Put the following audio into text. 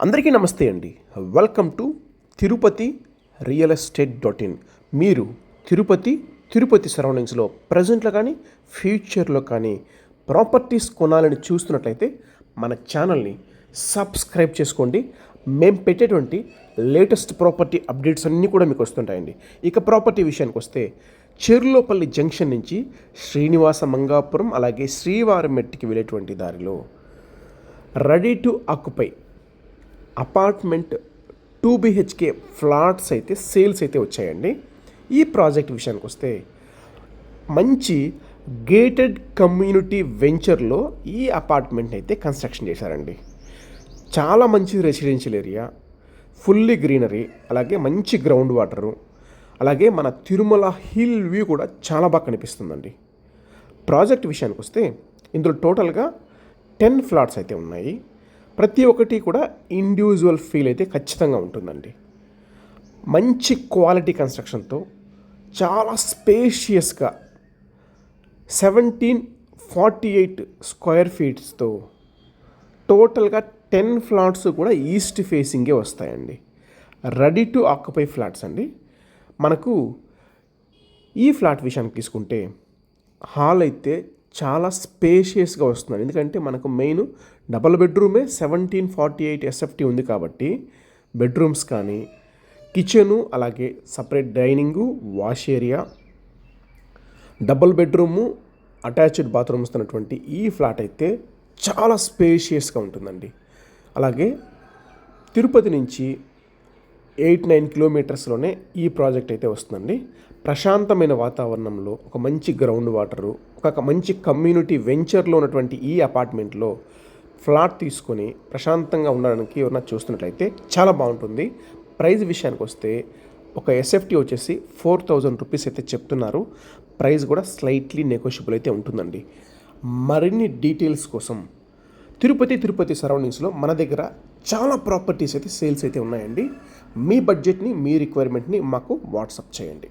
అందరికీ నమస్తే అండి. Welcome to Tirupati real estate .in. మీరు తిరుపతి సరౌండింగ్స్లో ప్రజెంట్లో కానీ ఫ్యూచర్లో కానీ ప్రాపర్టీస్ కొనాలని చూస్తున్నట్లయితే మన ఛానల్ని సబ్స్క్రైబ్ చేసుకోండి. మేము పెట్టేటువంటి లేటెస్ట్ ప్రాపర్టీ అప్డేట్స్ అన్నీ కూడా మీకు వస్తుంటాయండి. ఇక ప్రాపర్టీ విషయానికి వస్తే చెర్లోపల్లి జంక్షన్ నుంచి శ్రీనివాస మంగాపురం అలాగే శ్రీవారిమెట్టికి వెళ్ళేటువంటి దారిలో ready to occupy apartment 2 BHK flats అయితే సేల్స్ అయితే వచ్చాయండి. ఈ ప్రాజెక్ట్ విషయానికి వస్తే మంచి గేటెడ్ కమ్యూనిటీ వెంచర్లో ఈ అపార్ట్మెంట్ని అయితే కన్స్ట్రక్షన్ చేశారండి. చాలా మంచి రెసిడెన్షియల్ ఏరియా, ఫుల్లీ గ్రీనరీ, అలాగే మంచి గ్రౌండ్ వాటరు, అలాగే మన తిరుమల హిల్ వ్యూ కూడా చాలా బాగా కనిపిస్తుందండి. ప్రాజెక్ట్ విషయానికి వస్తే ఇందులో టోటల్గా 10 ఫ్లాట్స్ అయితే ఉన్నాయి. ప్రతి ఒక్కటి కూడా ఇండివిజువల్ ఫీల్ అయితే ఖచ్చితంగా ఉంటుందండి. మంచి క్వాలిటీ కన్స్ట్రక్షన్తో చాలా స్పేషియస్గా 1748 స్క్వేర్ ఫీట్స్తో టోటల్గా 10 ఫ్లాట్స్ కూడా ఈస్ట్ ఫేసింగే వస్తాయండి. రెడీ టు ఆక్యుపై ఫ్లాట్స్ అండి. మనకు ఈ ఫ్లాట్ విషయానికి తీసుకుంటే హాల్ అయితే చాలా స్పేషియస్గా వస్తుందండి. ఎందుకంటే మనకు మెయిన్ డబల్ బెడ్రూమే 1748 SFT ఉంది కాబట్టి బెడ్రూమ్స్ కానీ కిచెను, అలాగే separate dining, wash area, double bedroom, attached bathrooms ఉన్నటువంటి ఈ ఫ్లాట్ అయితే చాలా స్పేషియస్గా ఉంటుందండి. అలాగే తిరుపతి నుంచి 8-9 కిలోమీటర్స్లోనే ఈ ప్రాజెక్ట్ అయితే వస్తుందండి. ప్రశాంతమైన వాతావరణంలో ఒక మంచి గ్రౌండ్ వాటరు, ఒక మంచి కమ్యూనిటీ వెంచర్లో ఉన్నటువంటి ఈ అపార్ట్మెంట్లో ఫ్లాట్ తీసుకొని ప్రశాంతంగా ఉండడానికి ఎవరన్నా చూస్తున్నట్లయితే చాలా బాగుంటుంది. ప్రైస్ విషయానికి వస్తే ఒక SFT వచ్చేసి 4000 రూపీస్ అయితే చెప్తున్నారు. ప్రైస్ కూడా స్లైట్లీ నెగోషియబుల్ అయితే ఉంటుందండి. మరిన్ని డీటెయిల్స్ కోసం తిరుపతి సరౌండింగ్స్లో మన దగ్గర చాలా ప్రాపర్టీస్ అయితే సేల్స్ అయితే ఉన్నాయండి. మీ బడ్జెట్ని, మీ రిక్వైర్మెంట్ని మాకు వాట్సాప్ చేయండి.